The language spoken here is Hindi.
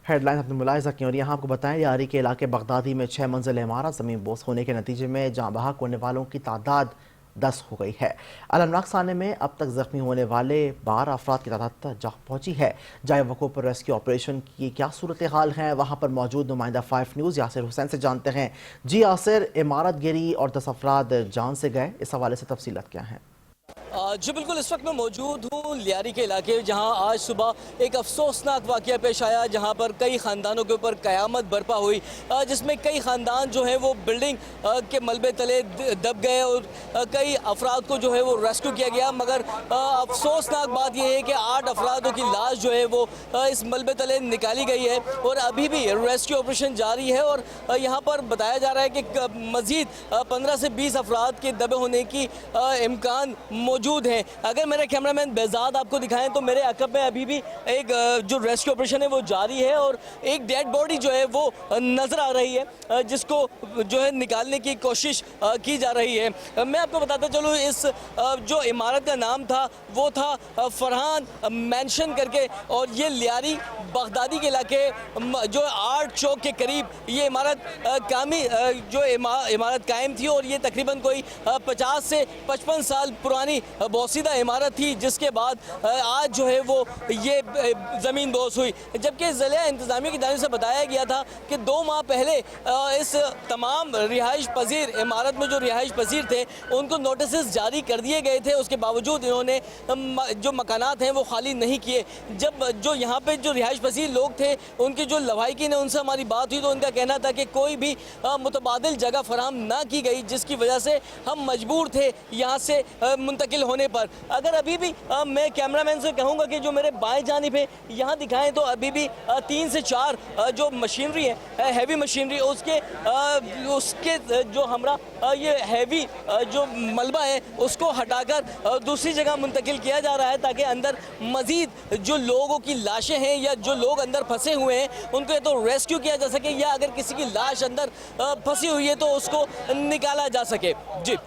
हेडलाइन अपने मुलाहिजा की और यहाँ आपको बताएं, यारी के इलाके बगदादी में 6 मंजिल इमारत ज़मीन बोस होने के नतीजे में जहाँ बहक होने वालों की तादाद 10 हो गई है। अलमनाक साने में अब तक जख्मी होने वाले 12 अफराद की तादाद जा पहुंची है। जाए वक़ूअ पर रेस्क्यू ऑपरेशन की क्या सूरत हाल है, वहाँ पर मौजूद नुमाइंदा 5 न्यूज़ यासिर हुसैन से जानते हैं। जी यासिर, इमारत गिरी और 10 अफराद जान से गए, इस हवाले से तफसीलात क्या हैं? जी बिल्कुल, इस वक्त मैं मौजूद हूँ लियारी के इलाके, जहाँ आज सुबह एक अफसोसनाक वाक़या पेश आया, जहाँ पर कई ख़ानदानों के ऊपर क़यामत बरपा हुई, जिसमें कई ख़ानदान जो है वो बिल्डिंग के मलबे तले दब गए और कई अफराद को जो है वो रेस्क्यू किया गया। मगर अफसोसनाक बात यह है कि 8 अफरादों की लाश जो है वो इस मलबे तले निकाली गई है और अभी भी रेस्क्यू ऑपरेशन जारी है। और यहाँ पर बताया जा रहा है कि मज़ीद 15 से 20 अफराद के दबे होने की इम्कान मौजूद है। अगर मेरे कैमरामैन बेजाद आपको दिखाएं तो मेरे अकब में अभी भी एक जो रेस्क्यू ऑपरेशन है वो जारी है और एक डेड बॉडी जो है वो नज़र आ रही है, जिसको जो है निकालने की कोशिश की जा रही है। मैं आपको बताता चलूँ, इस जो इमारत का नाम था वो था फरहान मैंशन करके, और ये लियारी बगदादी के इलाके जो आर्ट चौक के करीब ये इमारत इमारत कायम थी और ये तकरीबन कोई 50 से 55 साल पुरानी बोसीदा इमारत थी, जिसके बाद आज जो है वो ये ज़मीन बोस हुई। जबकि ज़िला इंतज़ामिया की जानिब से बताया गया था कि 2 माह पहले इस तमाम रिहाइश पजीर इमारत में जो रिहाइश पजीर थे उनको नोटिस जारी कर दिए गए थे, उसके बावजूद इन्होंने जो मकानात हैं वो खाली नहीं किए। जब जो यहाँ पे जो रिहाइश पजीर लोग थे उनकी जो लवाहिकीन है उनसे हमारी बात हुई तो उनका कहना था कि कोई भी मुतबादिल जगह फराहम ना की गई, जिसकी वजह से हम मजबूर थे यहाँ से मुंतकिल होने पर। अगर अभी भी मैं कैमरामैन से कहूँगा कि जो मेरे बाएं जानिब है यहाँ दिखाएं तो अभी भी 3 से 4 जो मशीनरी है हैवी मशीनरी उसके जो हमरा ये हैवी जो मलबा है उसको हटाकर दूसरी जगह मुंतकिल किया जा रहा है, ताकि अंदर मज़ीद जो लोगों की लाशें हैं या जो लोग अंदर फंसे हुए हैं उनको या तो रेस्क्यू किया जा सके या अगर किसी की लाश अंदर फंसी हुई है तो उसको निकाला जा सके। जी।